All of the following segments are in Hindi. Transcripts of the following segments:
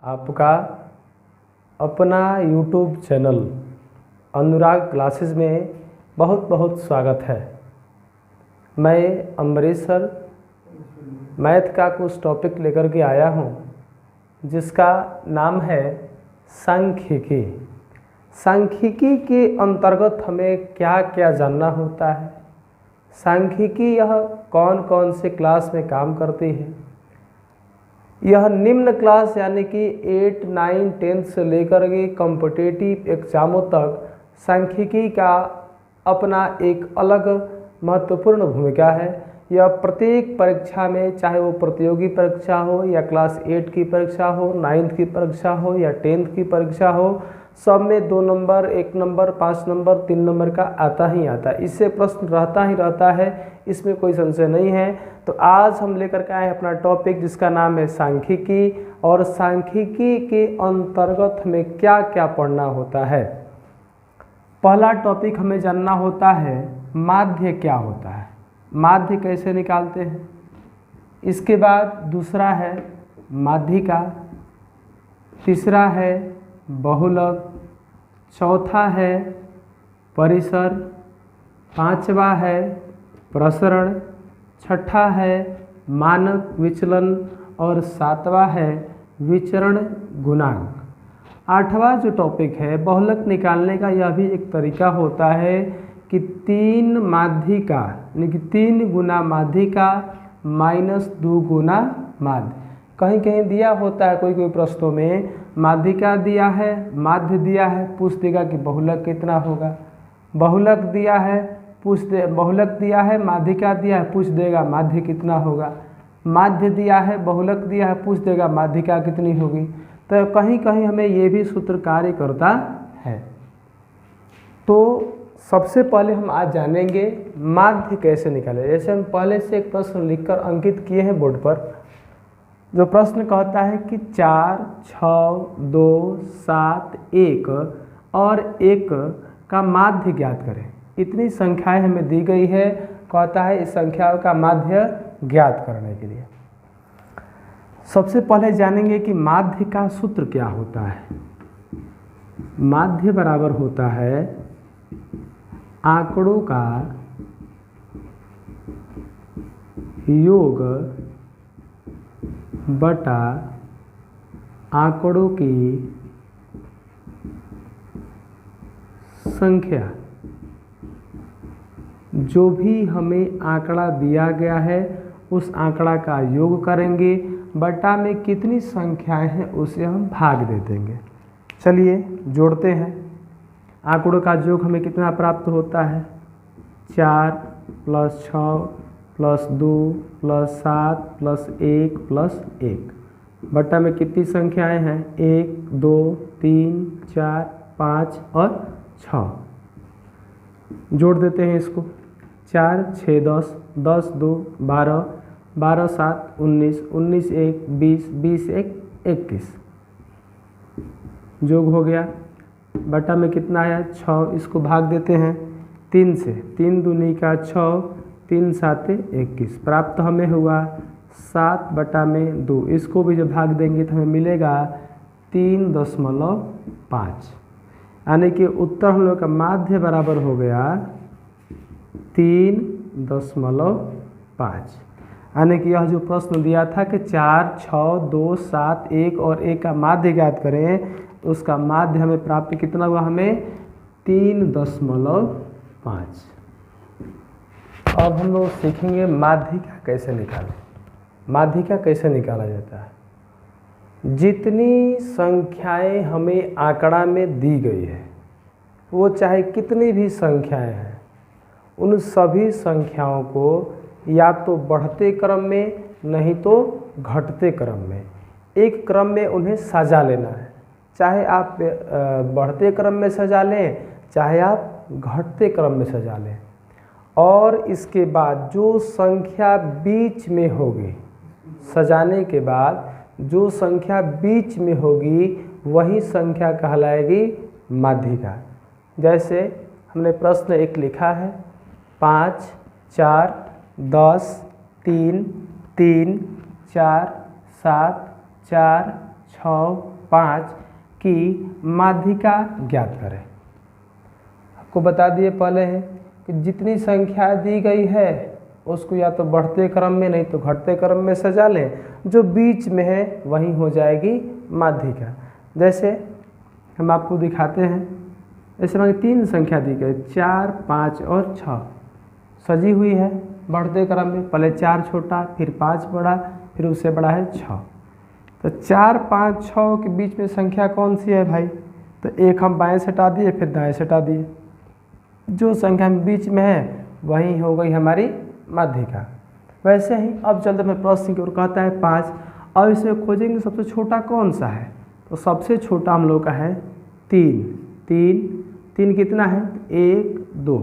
आपका अपना YouTube चैनल अनुराग क्लासेस में बहुत बहुत स्वागत है। मैं अम्बरीश सर मैथ का कुछ टॉपिक लेकर के आया हूँ जिसका नाम है सांख्यिकी। सांख्यिकी के अंतर्गत हमें क्या क्या जानना होता है, सांख्यिकी यह कौन कौन से क्लास में काम करती है। यह निम्न क्लास यानी कि 8, 9, 10 से लेकर के कॉम्पिटिटिव एग्जामों तक सांख्यिकी का अपना एक अलग महत्वपूर्ण भूमिका है। यह प्रत्येक परीक्षा में, चाहे वो प्रतियोगी परीक्षा हो या क्लास 8 की परीक्षा हो, 9th की परीक्षा हो या 10th की परीक्षा हो, सब में 2 नंबर, 1 नंबर, 5 नंबर, 3 नंबर का आता ही आता है। इससे प्रश्न रहता ही रहता है, इसमें कोई संशय नहीं है। तो आज हम लेकर के आए अपना टॉपिक जिसका नाम है सांख्यिकी, और सांख्यिकी के अंतर्गत हमें क्या क्या पढ़ना होता है। पहला टॉपिक हमें जानना होता है माध्य क्या होता है, माध्य कैसे निकालते हैं। इसके बाद दूसरा है माध्यिका, तीसरा है बहुलक, चौथा है परिसर, पांचवा है प्रसरण, छठा है मानक विचलन और सातवां है विचरण गुणांक। आठवां जो टॉपिक है बहुलक निकालने का, यह भी एक तरीका होता है कि 3 माध्यिका यानी कि 3 गुना माध्यिका माइनस 2 गुना माध्य। कहीं कहीं दिया होता है कोई प्रश्नों में माध्यिका दिया है, माध्य दिया है, पूछ देगा कि बहुलक कितना होगा। बहुलक दिया है, बहुलक दिया है, माध्यिका दिया है, पूछ देगा माध्य कितना होगा। माध्य दिया है, बहुलक दिया है, पूछ देगा माध्यिका कितनी होगी। तो कहीं कहीं हमें ये भी सूत्र कार्य करता है। तो सबसे पहले हम आज जानेंगे माध्य कैसे निकालें। जैसे हम पहले से एक प्रश्न लिखकर अंकित किए हैं बोर्ड पर, जो प्रश्न कहता है कि 4, 6, 2, 7, 1 और 1 का माध्य ज्ञात करें। इतनी संख्याएं हमें दी गई है, कहता है इस संख्याओं का माध्य ज्ञात करने के लिए। सबसे पहले जानेंगे कि माध्य का सूत्र क्या होता है। माध्य बराबर होता है आंकड़ों का योग बटा आंकड़ों की संख्या। जो भी हमें आंकड़ा दिया गया है उस आंकड़ा का योग करेंगे, बटा में कितनी संख्याएं हैं उसे हम भाग दे देंगे। चलिए जोड़ते हैं। आंकड़ों का योग हमें कितना प्राप्त होता है, 4 + 6 + 2 + 7 + 1 + 1, बटा में कितनी संख्याएं हैं, 1, 2, 3, 4, 5 और 6। जोड़ देते हैं इसको। 4, 6, 10, 10, 2, 12, 12, 7, 19, 19, 1, 20, 20, 1, 21। जोग हो गया। बटा में कितना आया, 6। इसको भाग देते हैं 3 से, 3 दूनी का 6, 3 7 21। प्राप्त हमें हुआ 7/2। इसको भी जब भाग देंगे तो हमें मिलेगा 3.5। यानी कि उत्तर हम लोग का माध्य बराबर हो गया 3.5। यानी कि यह जो प्रश्न दिया था कि 4, 6, 2, 7, 1 और 1 का माध्य ज्ञात करें, उसका माध्य हमें प्राप्त कितना हुआ, हमें 3.5। अब हम लोग सीखेंगे माध्यिका कैसे निकालें। माध्यिका कैसे निकाला जाता है। जितनी संख्याएं हमें आंकड़ा में दी गई है, वो चाहे कितनी भी संख्याएं हैं, उन सभी संख्याओं को या तो बढ़ते क्रम में, नहीं तो घटते क्रम में, एक क्रम में उन्हें सजा लेना है। चाहे आप बढ़ते क्रम में सजा लें, चाहे आप घटते क्रम में सजा लें। और इसके बाद जो संख्या बीच में होगी, सजाने के बाद जो संख्या बीच में होगी वही संख्या कहलाएगी माध्यिका। जैसे हमने प्रश्न 1 लिखा है, 5, 4, 10, 3, 3, 4, 7, 4, 6 5 की माध्यिका ज्ञात करें। आपको बता दिए पहले है कि जितनी संख्या दी गई है उसको या तो बढ़ते क्रम में नहीं तो घटते क्रम में सजा लें, जो बीच में है वही हो जाएगी माध्यिका। जैसे हम आपको दिखाते हैं, जैसे हमें 3 संख्या दी गई 4 5 और 6 सजी हुई है बढ़ते क्रम में, पहले 4 छोटा फिर 5 बड़ा फिर उससे बड़ा है 6। तो 4 5 6 के बीच में संख्या कौन सी है भाई? तो एक हम बाएं से हटा दिए फिर दाएं से हटा दिए, जो संख्या बीच में है वही हो गई हमारी माध्यिका। वैसे ही अब चलते हैं प्रश्न की ओर, कहता है 5। अब इसमें खोजेंगे सबसे छोटा कौन सा है, तो सबसे छोटा हम लोग का है 3। 3 कितना है? 1 2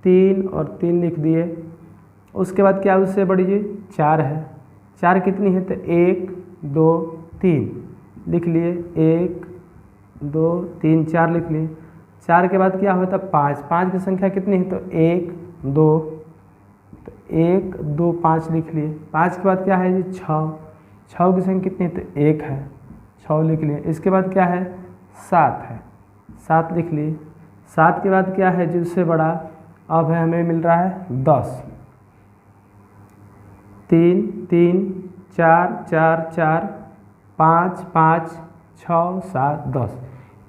3 और 3 लिख दिए। उसके बाद क्या उससे बड़ी जी 4 है। 4 कितनी है? तो 1 2 3 लिख लिए, 1 2 3 4 लिख लिए। 4 के बाद क्या होता है? 5। 5 की संख्या कितनी है? तो 1 2 तो 1 2 5 लिख लिए। 5 के बाद क्या है जी? 6। 6 की संख्या कितनी है? तो 1 है, 6 लिख लिए। इसके बाद क्या है? 7 है, 7 लिख लिए। 7 के बाद क्या है जी उससे बड़ा? अब है हमें मिल रहा है 10। 3 3 4 4 4 5 5 6 7 10।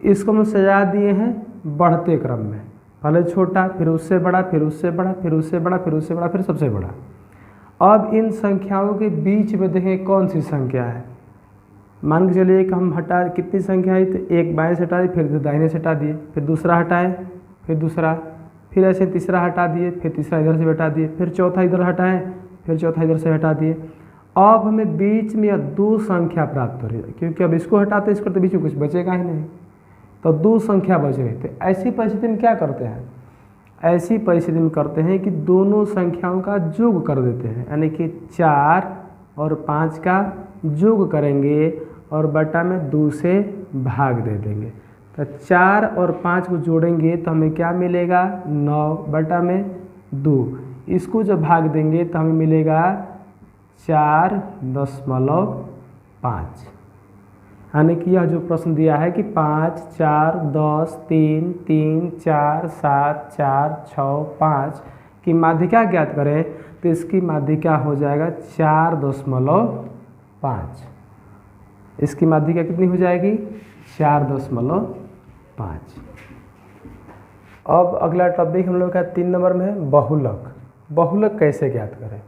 इसको हम सजा दिए हैं बढ़ते क्रम में, पहले छोटा फिर उससे बड़ा फिर उससे बड़ा फिर उससे बड़ा फिर उससे बड़ा फिर सबसे बड़ा। अब इन संख्याओं के बीच में देखें कौन सी संख्या है। मान के चलिए कि हम हटा, कितनी संख्या आई? तो एक बाएं से हटा दिए फिर दाहिने से हटा दिए, फिर दूसरा हटाए फिर दूसरा, फिर ऐसे तीसरा हटा दिए फिर तीसरा इधर से हटा दिए, फिर चौथा इधर हटाए फिर चौथा इधर से हटा दिए। अब हमें बीच में 2 संख्या प्राप्त हो रही है, क्योंकि अब इसको हटाते इसको तो बीच में कुछ बचेगा ही नहीं, तो 2 संख्या बच गई। तो ऐसी परिस्थिति में क्या करते हैं? ऐसी परिस्थिति में करते हैं कि दोनों संख्याओं का योग कर देते हैं, यानी कि 4 और 5 का योग करेंगे और बटा में 2 से भाग दे देंगे। तो 4 और 5 को जोड़ेंगे तो हमें क्या मिलेगा? 9 बटा में 2। इसको जब भाग देंगे तो हमें मिलेगा 4.5। यानी कि यह जो प्रश्न दिया है कि 5 4 10 3 3 4 7 4 6 5 की माध्यिका ज्ञात करें, तो इसकी माध्यिका हो जाएगा 4.5। इसकी माध्यिका कितनी हो जाएगी? 4.5। अब अगला टॉपिक हम लोग का 3 नंबर में है बहुलक। बहुलक कैसे ज्ञात करें?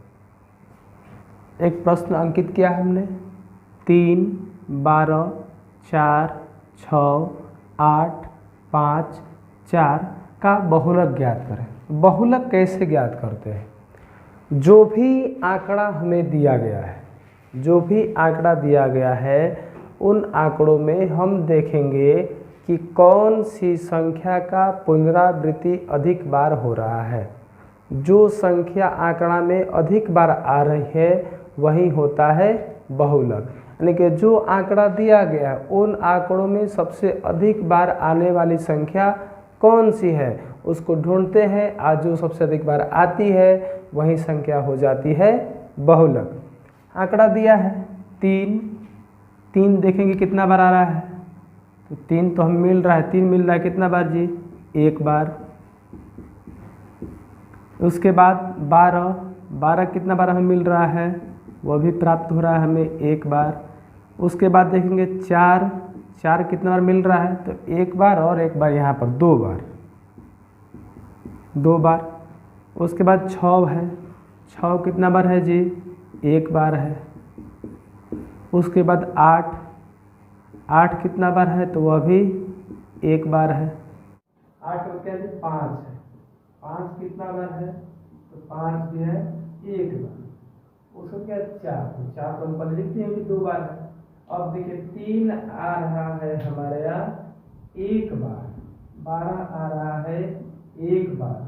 एक प्रश्न अंकित किया हमने, 3 12 4 6 8 5 4 का बहुलक ज्ञात करें। बहुलक कैसे ज्ञात करते हैं? जो भी आंकड़ा हमें दिया गया है, जो भी आंकड़ा दिया गया है उन आंकड़ों में हम देखेंगे कि कौन सी संख्या का पुनरावृत्ति अधिक बार हो रहा है। जो संख्या आंकड़ा में अधिक बार आ रही है वही होता है बहुलक। यानी कि जो आंकड़ा दिया गया है उन आंकड़ों में सबसे अधिक बार आने वाली संख्या कौन सी है उसको ढूंढते हैं, आज जो सबसे अधिक बार आती है वही संख्या हो जाती है बहुलक। आंकड़ा दिया है 3, 3 देखेंगे कितना बार आ रहा है, तो 3 तो हमें मिल रहा है, 3 मिल रहा है कितना बार जी? 1 बार। उसके बाद 12, 12 कितना बार हमें मिल रहा है? वह भी प्राप्त हो रहा है हमें 1 बार। उसके बाद देखेंगे 4, 4 कितना बार मिल रहा है? तो 1 बार और 1 बार यहाँ पर 2 बार, 2 बार। उसके बाद 6 है, 6 कितना बार है जी? 1 बार है। उसके बाद 8, 8 कितना बार है? तो वह भी 1 बार है। 8 और क्या है? 5 है, 5 कितना बार है? तो 5 भी है 1 बार। उसको क्या 4, तो 4 तो हम पहले लिखते हैं कि 2 बार है। अब देखिए 3 आ रहा है हमारे यहाँ 1 बार, 12 आ रहा है 1 बार,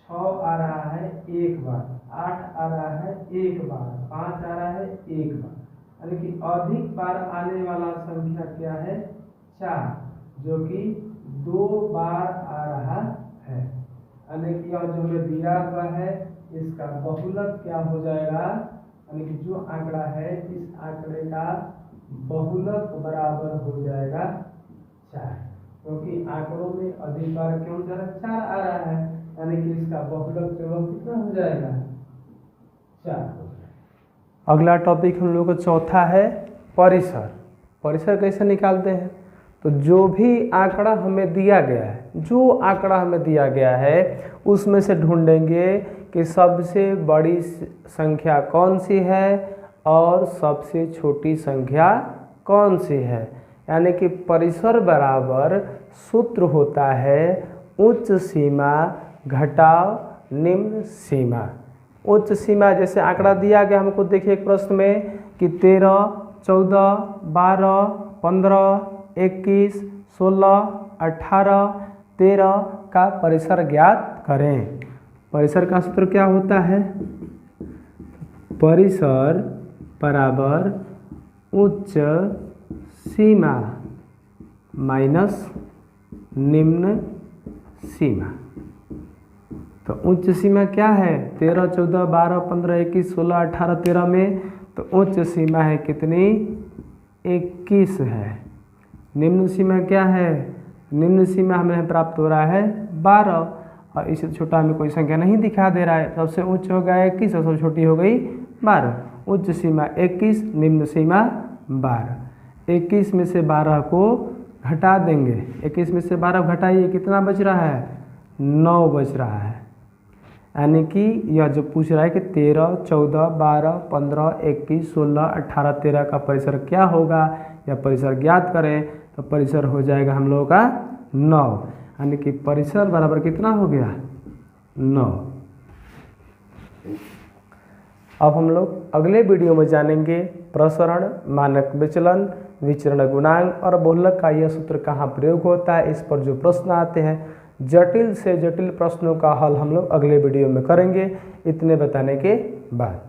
6 आ रहा है 1 बार, 8 आ रहा है 1 बार, 5 आ रहा है 1 बार। यानी कि अधिक बार आने वाला संख्या क्या है? 4, जो कि 2 बार आ रहा है। यानी कि यह जो हमें दिया हुआ है इसका बहुलक क्या हो जाएगा? यानी कि जो आंकड़ा है इस आंकड़े का बहुलक बराबर हो जाएगा 4, क्योंकि आंकड़ों में अधिकार क्यों 4 आ रहा है, यानी कि इसका बहुलक जो है कितना हो जाएगा 4। अगला टॉपिक हम लोग का चौथा है परिसर। परिसर कैसे निकालते हैं, तो जो भी आंकड़ा हमें दिया गया है, जो आंकड़ा हमें दिया गया है उसमें से ढूंढेंगे कि सबसे बड़ी संख्या कौन सी है और सबसे छोटी संख्या कौन सी है। यानी कि परिसर बराबर सूत्र होता है उच्च सीमा घटाव निम्न सीमा। उच्च सीमा जैसे आंकड़ा दिया गया हमको, देखिए एक प्रश्न में कि 13, 14, 12, 15, 21, 16, 18, 13 का परिसर ज्ञात करें। परिसर का सूत्र क्या होता है, परिसर बराबर उच्च सीमा माइनस निम्न सीमा। तो उच्च सीमा क्या है 13, 14, 12, 15, 21, 16, 18, 13 में, तो उच्च सीमा है कितनी 21 है। निम्न सीमा क्या है, निम्न सीमा हमें प्राप्त हो रहा है 12, और इससे छोटा हमें कोई संख्या नहीं दिखा दे रहा है। सबसे उच्च हो गया 21 और सबसे छोटी हो गई 12। उच्च सीमा 21, निम्न सीमा 12। 21 में से 12 को घटा देंगे, 21 में से 12 घटाइए, कितना बच रहा है 9 बच रहा है। यानी कि यह जो पूछ रहा है कि 13, 14, 12, 15, 21, 16, 18, 13 का परिसर क्या होगा या परिसर ज्ञात करें, तो परिसर हो जाएगा हम लोगों का 9। यानी कि परिसर बराबर कितना हो गया 9। अब हम लोग अगले वीडियो में जानेंगे प्रसरण, मानक विचलन, विचरण गुणांक और बहुलक का यह सूत्र कहाँ प्रयोग होता है। इस पर जो प्रश्न आते हैं, जटिल से जटिल प्रश्नों का हल हम लोग अगले वीडियो में करेंगे। इतने बताने के बाद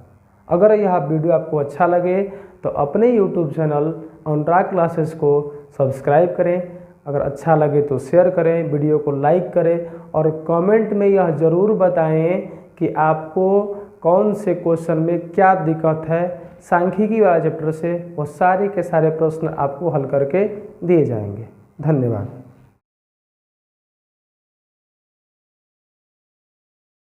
अगर यह वीडियो आपको अच्छा लगे तो अपने YouTube चैनल अनुराग क्लासेस को सब्सक्राइब करें। अगर अच्छा लगे तो शेयर करें, वीडियो को लाइक करें और कमेंट में यह ज़रूर बताएं कि आपको कौन से क्वेश्चन में क्या दिक्कत है। सांख्यिकी वाला चैप्टर से वो सारे के सारे प्रश्न आपको हल करके दिए जाएंगे। धन्यवाद।